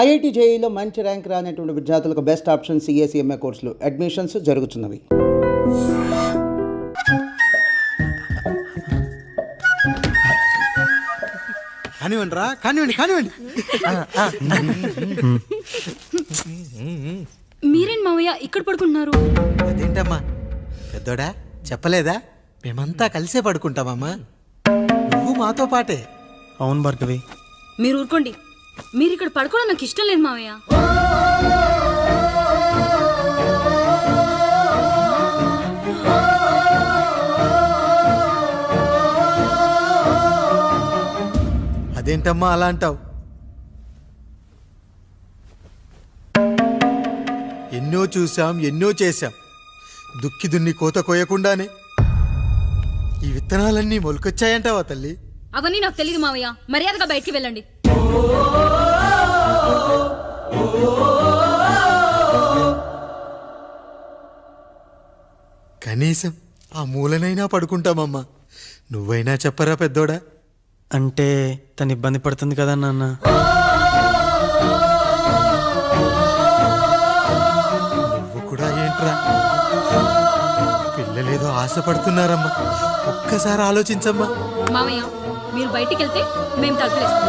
IIT జేఈలో మంచి rank రానటువంటి విద్యార్థులకు బెస్ట్ ఆప్షన్ సిఎస్ఈఎంఏ కోర్సులు అడ్మిషన్స్ జరుగుతున్నవి. కానివ్వండి రా, కానివ్వండి. మీరేం మావయ్య ఇక్కడ పడుకుంటున్నారు? అదేంటమ్మా పెద్దోడా చెప్పలేదా? మేమంతా కలిసే పడుకుంటామమ్మా. నువ్వు మాతో పాటే. అవును భార్గవి. మీరు ఊరుకోండి. మీరు ఇక్కడ పడుకోవడం నాకు ఇష్టం లేదు మావయ్య. అదేంటమ్మా అలా అంటావు? ఎన్నో చూసాం, ఎన్నో చేశాం. దుక్కి దున్ని కోత కోయకుండానే ఈ విత్తనాలన్నీ మొలకొచ్చాయంటావా తల్లి? అవన్నీ నాకు తెలియదు మావయ్య. మర్యాదగా బయటికి వెళ్ళండి. కనీసం ఆ మూలనైనా పడుకుంటామమ్మా. నువ్వైనా చెప్పరా పెద్దోడా? అంటే తను ఇబ్బంది పడుతుంది కదా నాన్న. నువ్వు కూడా ఏంట్రా? పిల్లలేదో ఆశపడుతున్నారమ్మా. ఒక్కసారి ఆలోచించమ్మా. మావయ్య మీరు బయటికి వెళ్తే మేము తలుపులేస్తాం.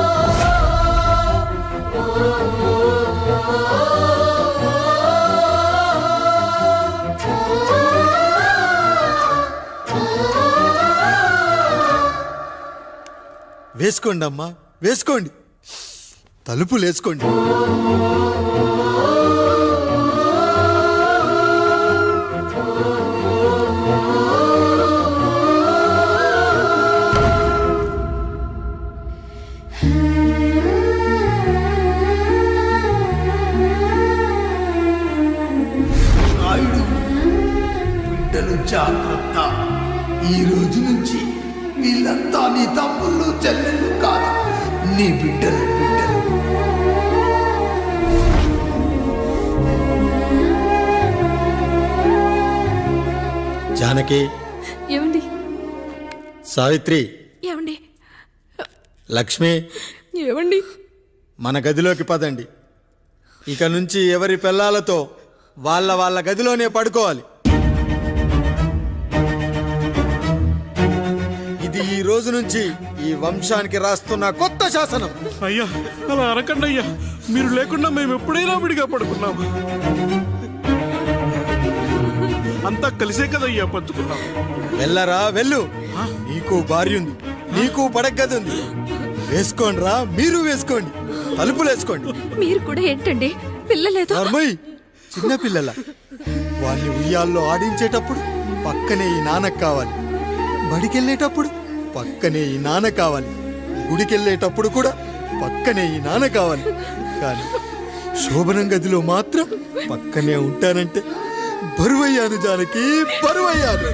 వేసుకోండి అమ్మా, వేసుకోండి. తలుపులు వేసుకోండి. బిడ్డలు జాగ్రత్త. ఈ రోజు నుంచి వీళ్ళంతా నీ తమ్ముళ్ళు చెల్లెళ్ళు కాదు, నీ బిడ్డలు. జానకి, ఏమండి? సావిత్రి, ఏమండి? లక్ష్మి, ఏమండి? మన గదిలోకి పదండి. ఇక నుంచి ఎవరి పిల్లలతో వాళ్ళ గదిలోనే పడుకోవాలి. ఇది ఈ రోజు నుంచి ఈ వంశానికి రాస్తున్న కొత్త శాసనం. అయ్యా అలా అనకండి అయ్యా. మీరు లేకుండా మేము ఎప్పుడైనా విడిగా పడుకున్నాము. అంతా కలిసే కదయ్యా పంచుకున్నాం. వెళ్ళరా వెళ్ళు. నీకు భార్య ఉంది, నీకు పడగది ఉంది. వేసుకోండి రా, మీరు వేసుకోండి. తలుపులు వేసుకోండి. మీరు కూడా ఏంటండి పిల్లలేదు? చిన్న పిల్లల వాళ్ళని ఉయ్యాల్లో ఆడించేటప్పుడు పక్కనే ఈ నాన్న కావాలి. బడికెళ్ళేటప్పుడు పక్కనే ఈ నాన్న కావాలి. గుడికెళ్ళేటప్పుడు కూడా పక్కనే ఈ నాన్న కావాలి. కానీ శోభనం గదిలో మాత్రం పక్కనే ఉంటానంటే బరువయ్యాను జానకి, బరువయ్యాను.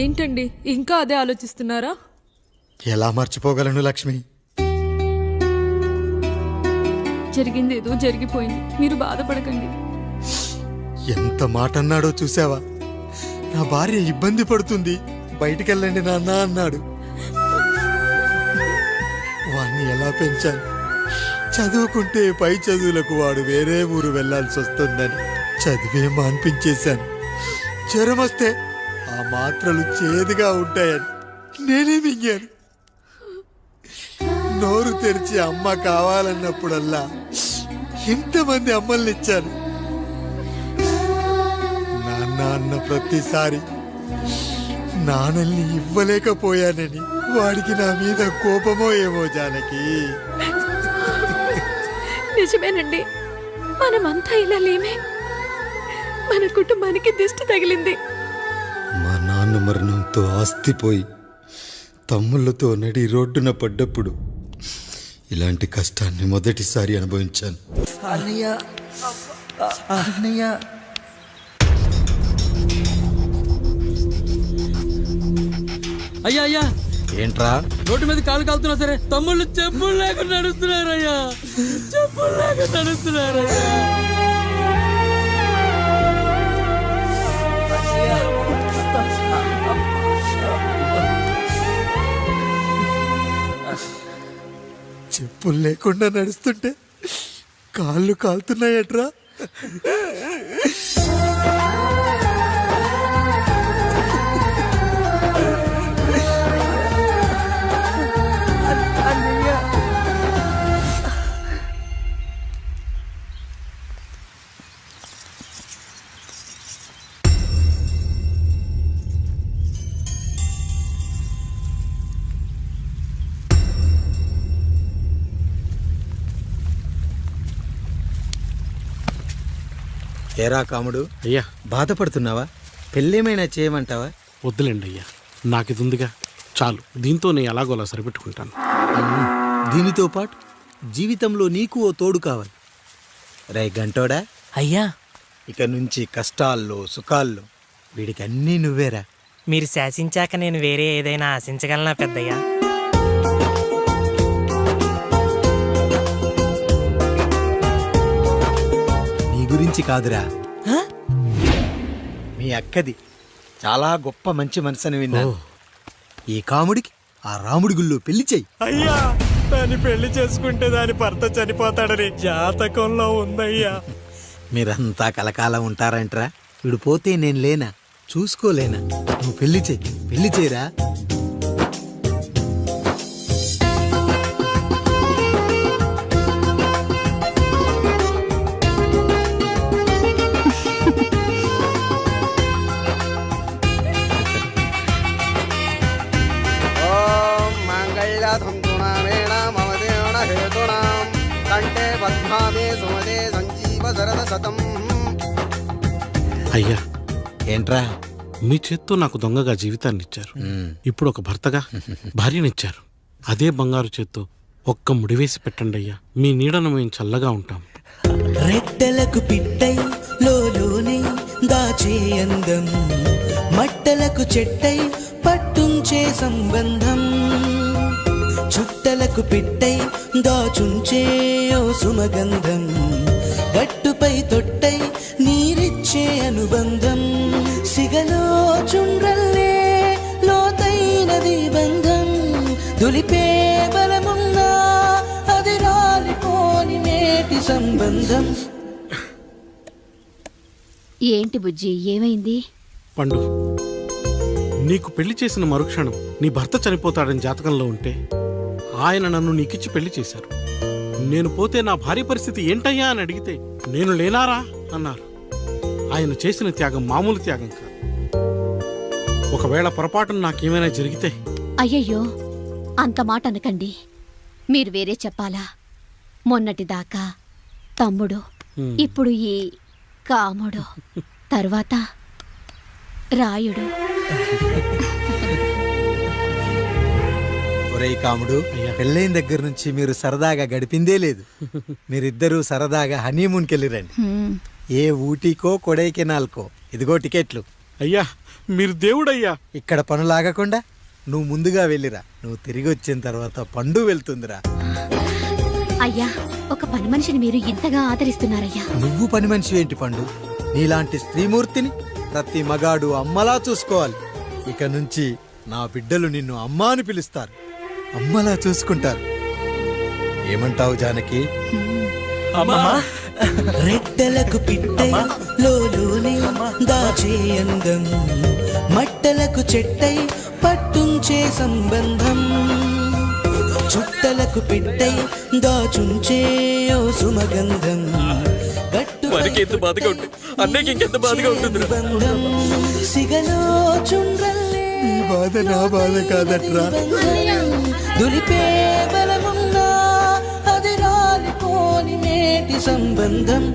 ఏంటండి ఇంకా అదే ఆలోచిస్తున్నారా? ఎలా మర్చిపోగలను లక్ష్మి? జరిగింది ఏదో జరిగిపోయింది, మీరు బాధపడకండి. ఎంత మాట అన్నాడో చూసావా? నా భార్య ఇబ్బంది పడుతుంది, బయటికెళ్ళండి నాన్న అన్నాడు. వాణ్ణి ఎలా పెంచాను? చదువుకుంటే పై చదువులకు వాడు వేరే ఊరు వెళ్లాల్సి వస్తుందని చదివే మాన్పించేశాను. జ్వరం వస్తే ఆ మాత్రలు చేదుగా ఉంటాయని నేనే మింగాను. నోరు తెరిచి అమ్మ కావాలన్నప్పుడల్లా ఎంతమంది అమ్మల్ని ఇచ్చాను. నాన్న అన్న ప్రతిసారి నాన్నల్ని ఇవ్వలేకపోయానని వాడికి నా మీద కోపమో ఏమో జానకి. నిజమేనండి, మనమంతా ఇలా లేమే. మన కుటుంబానికి దిష్టి తగిలింది. మా నాన్న మరణంతో ఆస్తిపోయి తమ్ముళ్ళతో నడి రోడ్డున పడ్డప్పుడు ఇలాంటి కష్టాన్ని మొదటిసారి అనుభవించాను. అయ్యా అయ్యా, ఏంట్రా రోడ్డు మీద కాలు కాలుతున్నా సరే తమ్ముళ్ళు చెప్పులు లేకుండా నడుస్తున్నారు అయ్యా. నడుస్తున్నారయ్యా. చెప్పులు లేకుండా నడుస్తుంటే కాళ్ళు కాలుతున్నాయట్రా. ఏరా కాముడు, అయ్యా బాధపడుతున్నావా? పెళ్ళేమైనా చేయమంటావా? వద్దులేండి అయ్యా, నాకు ఇది ఉందిగా చాలు. దీంతో నేను ఎలాగోలా సరిపెట్టుకుంటాను. దీనితో పాటు జీవితంలో నీకు ఓ తోడు కావాలి. రే గంటోడా, అయ్యా ఇక నుంచి కష్టాల్లో సుఖాల్లో వీడికి అన్నీ నువ్వేరా. మీరు శాసించాక నేను వేరే ఏదైనా ఆశించగలనా పెద్దయ్యా? నీ గురించి కాదురా, మీ అక్కది చాలా గొప్ప మంచి మనసుని విన్నాను. ఈ కాముడికి ఆ రాముడి గుళ్ళో పెళ్లి చెయ్యి. అయ్యా, దాన్ని పెళ్లి చేసుకుంటే దాని భర్త చనిపోతాడని జాతకంలో ఉందయ్యా. మీరంతా కలకాలం ఉంటారంట్రా. వీడు పోతే నేను లేనా, చూసుకోలేనా? నువ్వు పెళ్లి చెయ్యి, పెళ్లి చేయరా. అయ్యా, ఏంట్రా? మీ చేత్తో నాకు దొంగగా జీవితాన్ని ఇచ్చారు. ఇప్పుడు ఒక భర్తగా భార్యనిచ్చారు. అదే బంగారు చేత్తో ఒక్క ముడివేసి పెట్టండి అయ్యా. మీ నీడను మేము చల్లగా ఉంటాం. రెట్టలకు పిట్టై లోలోనే దాచే అందం, మట్టలకు చెట్టై పట్టుంచే సంబంధం, చుట్టలకు పెట్టై దాచుంచే ఓ సుమగంధం, గట్టుపై తొట్టై నీరిచ్చే అనుబంధం, సిగలో చుండ్రల్లే లోతైనది బంధం, దులిపే బలమున్నా అది రాలిపోని నేటి సంబంధం. ఏంటి బుజ్జి, ఏమైంది? పండు, నీకు పెళ్లి చేసిన మరుక్షణం నీ భర్త చనిపోతాడని జాతకంలో ఉంటే ఆయన నన్ను నీకిచ్చి పెళ్లి చేశారు. నేను పోతే నా భార్య పరిస్థితి ఏంటయ్యా అని అడిగితే నేను లేనారా అన్నారు. ఆయన చేసిన త్యాగం మామూలు త్యాగం కాదు. ఒకవేళ పొరపాటున నాకేమైనా జరిగితే? అయ్యయ్యో, అంత మాట అనకండి. మీరు వేరే చెప్పాలా? మొన్నటిదాకా తమ్ముడు, ఇప్పుడు ఈ కాముడు, తర్వాత రాయుడు. ఒరేయ్ కాముడు, పెళ్ళైన దగ్గర నుంచి మీరు సరదాగా గడిపిందే లేదు. మీరిద్దరూ సరదాగా హనీమూన్కి వెళ్ళిరండి. ఏ ఊటీకో కొడైకెనాల్కో. ఇదిగో టికెట్లు. అయ్యా, మీరు దేవుడయ్యా. ఇక్కడ పనులాగకుండా నువ్వు ముందుగా వెళ్ళిరా. నువ్వు తిరిగి వచ్చిన తర్వాత పండు వెళ్తుందిరా. అయ్యా, ఒక పని మనిషిని మీరు ఇంతగా ఆదరిస్తున్నారయ్యా. నువ్వు పని మనిషి ఏంటి పండు? నీలాంటి స్త్రీమూర్తిని ప్రతి మగాడు అమ్మలా చూసుకోవాలి. ఇక నుంచి నా బిడ్డలు నిన్ను అమ్మ అని పిలుస్తారు, అమ్మలా చూసుకుంటారు. ఏమంటావు జానకి? రెట్టలకు పిట్టై లోలోనే దాచే అందం, మట్టలకు చెట్టై పట్టుంచే సంబంధం, చుట్టలకు పెట్టై దాచుంచే ఓ సుమగంధం, ఎంత బాధగా ఉంటుంది అన్నయ్యకి ఇంకెంత బాధగా ఉంటుంది. సిగలో చుండ్రల్లే ఈ బాధ నా బాధ కాదట్రా. దులిపే బలమున్నా అది రాలిపోని నేటి సంబంధం.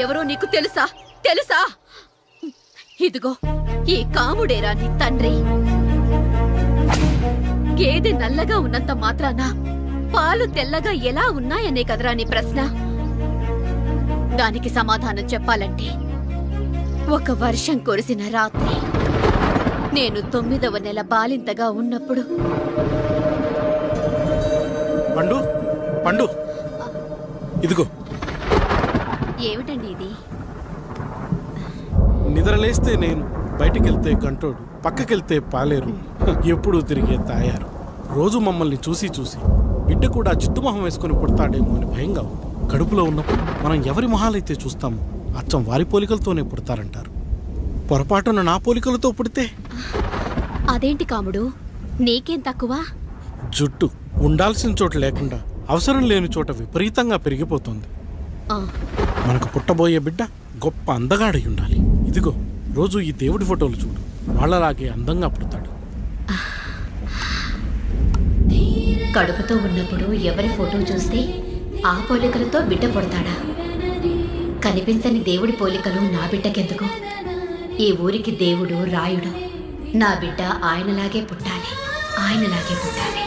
ఎవరో నీకు తెలుసా? తెలుసా? ఇదిగో ఈ కాముడేరా నీ తండ్రి. గేదె నల్లగా ఉన్నంత మాత్రాన పాలు తెల్లగా ఎలా ఉన్నాయనే కదరా నీ ప్రశ్న. దానికి సమాధానం చెప్పాలంటే ఒక వర్షం కురిసిన రాత్రి నేను 9వ నెల బాలింతగా ఉన్నప్పుడు. పండు పండు ఇదిగో. ఏమిటండి ఇది? నిద్రలేస్తే నేను, బయటికెళ్తే గంటోడు, పక్కకెళ్తే పాలేరు, ఎప్పుడూ తిరిగే తాయారు. రోజు మమ్మల్ని చూసి చూసి బిడ్డ కూడా జిడ్డుమొహం వేసుకుని పుడతాడేమో అని భయంగా ఉంది. కడుపులో ఉన్నప్పుడు మనం ఎవరి మొహాలైతే చూస్తామో అచ్చం వారి పోలికలతోనే పుడతారంటారు. పొరపాటున నా పోలికలతో పుడితే? అదేంటి కాముడు, నీకేం తక్కువ? జుట్టు ఉండాల్సిన చోట లేకుండా అవసరం లేని చోట విపరీతంగా పెరిగిపోతుంది. ఆ, మనకు పుట్టబోయే బిడ్డ గొప్ప అందగాడై ఉండాలి. ఇదిగో రోజు ఈ దేవుడి ఫోటోలు చూడు, వాళ్ళలాగే అందంగా పుడతాడు. కడుపుతో ఉన్నప్పుడు ఎవరి ఫోటో చూస్తే ఆ పోలికలతో బిడ్డ పుడతాడా? కనిపించని దేవుడి పోలికలు నా బిడ్డకెందుకు? ఈ ఊరికి దేవుడు రాయుడు. నా బిడ్డ ఆయనలాగే పుట్టాలి, ఆయనలాగే పుట్టాలి.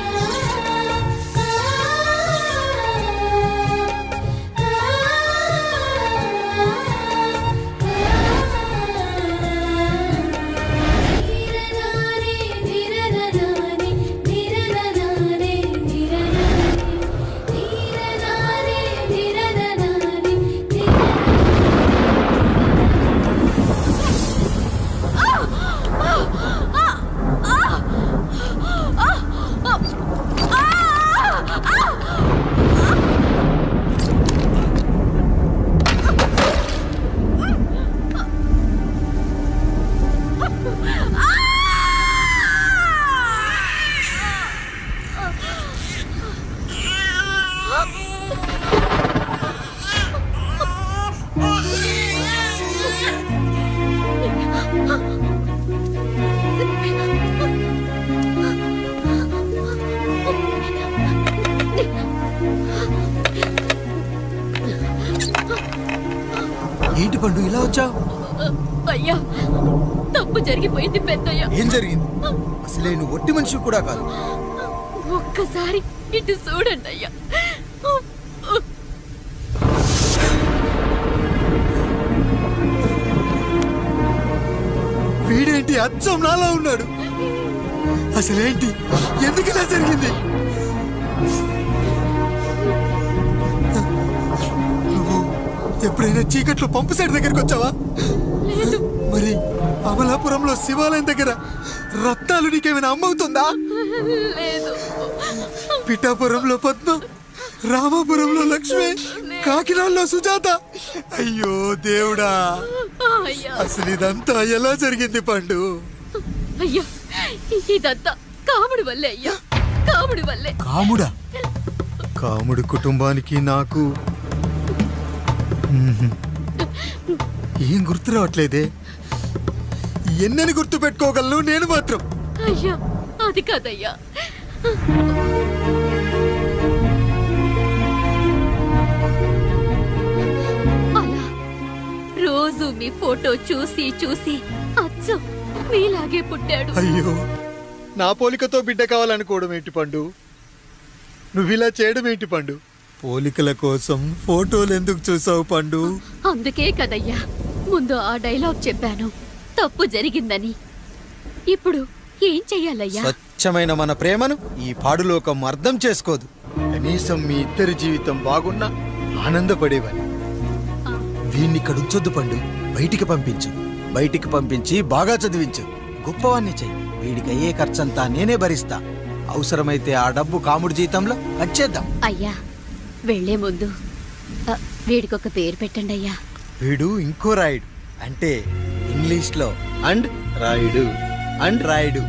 ఏంటి పండు ఇలా వచ్చావు? అయ్యా, తప్పు జరిగిపోయింది పెద్దయ్యా. ఏం జరిగింది? అసలే నువ్వు ఒట్టి మనిషి కూడా కాదు. ఒక్కసారి ఇటు చూడండి అయ్యా. వీడేంటి అచ్చం నాలా ఉన్నాడు? అసలేంటి, ఎందుకు ఇలా జరిగింది? నువ్వు ఎప్పుడైనా చీకట్లో పంపు సైడ్ దగ్గరికి వచ్చావా? మరి అమలాపురంలో శివాలయం దగ్గర రత్నాలు నీకేమైనా అమ్మవుతుందా? పిఠాపురంలో పద్మ, రామాపురంలో లక్ష్మి, కాకినాడలో సుజాత. అయ్యో దేవుడా, అసలు ఇదంతా ఎలా జరిగింది పండు? అయ్యా, ఇదంతా కాముడి వల్లే అయ్యా, కాముడి వల్లే. కాముడా? కాముడి కుటుంబానికి నాకు ఏం గుర్తు రావట్లేదే. ఎన్నని గుర్తు పెట్టుకోగలను నేను మాత్రం? అయ్యా, అది కాదయ్యా. అలా రోజు మీ ఫోటో చూసి చూసి అచ్చం మీలాగే పుట్టాడు. అయ్యో, నా పోలికతో బిడ్డ కావాలనుకోవడం ఏంటి పండు? నువ్విలా చేయడం ఏంటి పండు? పోలికల కోసం ఫోటోలు ఎందుకు చూసావు పండు? అందుకే కదయ్యా ముందు ఆ డైలాగ్ చెప్పాను, తప్పు జరిగిందని. ఇప్పుడు ఏం చెయ్యాలయ్యా? స్వచ్ఛమైన మన ప్రేమను ఈ పాడులోకం అర్థం చేసుకోదు. కనీసం మీ ఇద్దరి జీవితం బాగున్నా ఆనందపడేవాని. వీణ్ణి ఇక్కడ ఉంచొద్దు పండు, బయటికి పంపించు. బయటికి పంపించి బాగా చదివించు, గొప్పవాణ్ణి చెయ్యి. వీడికి అయ్యే ఖర్చంతా నేనే భరిస్తా. అవసరమైతే ఆ డబ్బు కాముడి జీతంలో వచ్చేద్దాం. అయ్యా, వెళ్లే ముందు వీడికొక పేరు పెట్టండి అయ్యా. వీడు ఇంకో రాయుడు, అంటే ఇంగ్లీష్లో అండ్ రాయుడు, అండ్ రాయుడు.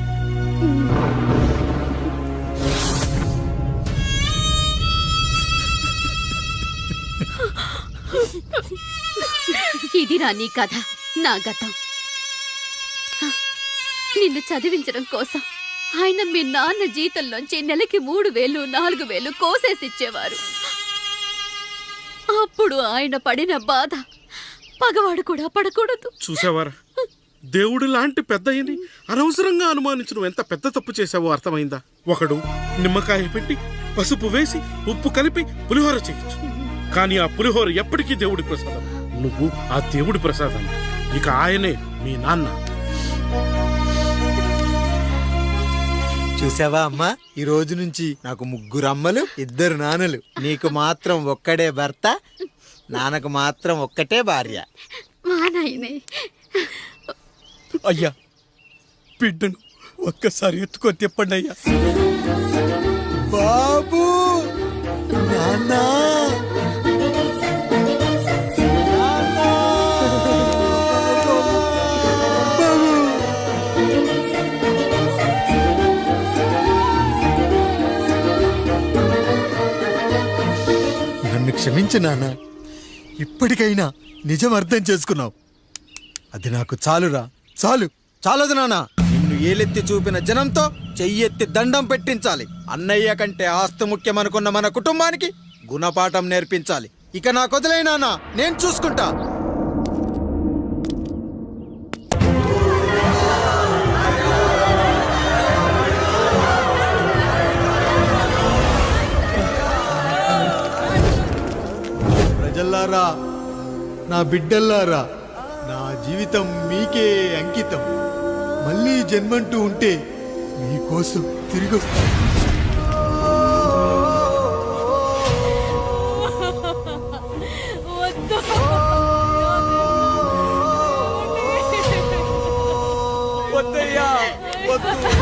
ఇదిరా నీ కథ, నా గతం. నిన్ను చదివించడం కోసం ఆయన మీ నాన్న జీతంలోంచి నెలకి 3,000, 4,000 కోసేసిచ్చేవారు. అప్పుడు ఆయన పడిన బాధ పగవాడు కూడా పడకూడదు. చూసావారా, దేవుడు లాంటి పెద్దయ్యని అనవసరంగా అనుమానించడం ఎంత పెద్ద తప్పు చేశావో అర్థమైందా? ఒకడు నిమ్మకాయ పెట్టి పసుపు వేసి ఉప్పు కలిపి పులిహోర చేయొచ్చు, కానీ ఆ పులిహోర ఎప్పటికీ దేవుడి ప్రసాదం. నువ్వు ఆ దేవుడి ప్రసాదం. ఇక ఆయనే మీ నాన్న. చూసావా అమ్మా, ఈ రోజు నుంచి నాకు 3 అమ్మలు 2 నాన్నలు. నీకు మాత్రం ఒక్కడే భర్త, నాన్నకు మాత్రం ఒక్కటే భార్య. మా నాయనే. అయ్యా, బిడ్డను ఒక్కసారి ఎత్తుకొని తిప్పండి అయ్యా. బాబు, నాన్నా, నన్ను క్షమించు నాన్న. ఇప్పటికైనా నిజం అర్థం చేసుకున్నావు. అది నాకు చాలురా, చాలు. చాలదు నాన్న. నిన్ను ఏలెత్తి చూపిన జనంతో చెయ్యెత్తి దండం పెట్టించాలి. అన్నయ్య కంటే ఆస్తి ముఖ్యమనుకున్న మన కుటుంబానికి గుణపాఠం నేర్పించాలి. ఇక నాకు వదిలే నాన్న, నేను చూసుకుంటా. ప్రజల్లారా, నా బిడ్డల్లారా, నా జీవితం మీకే అంకితం. మళ్ళీ జన్మంటూ ఉంటే మీకోసం తిరిగి వస్తాను. వద్దయ్యా, వద్దు.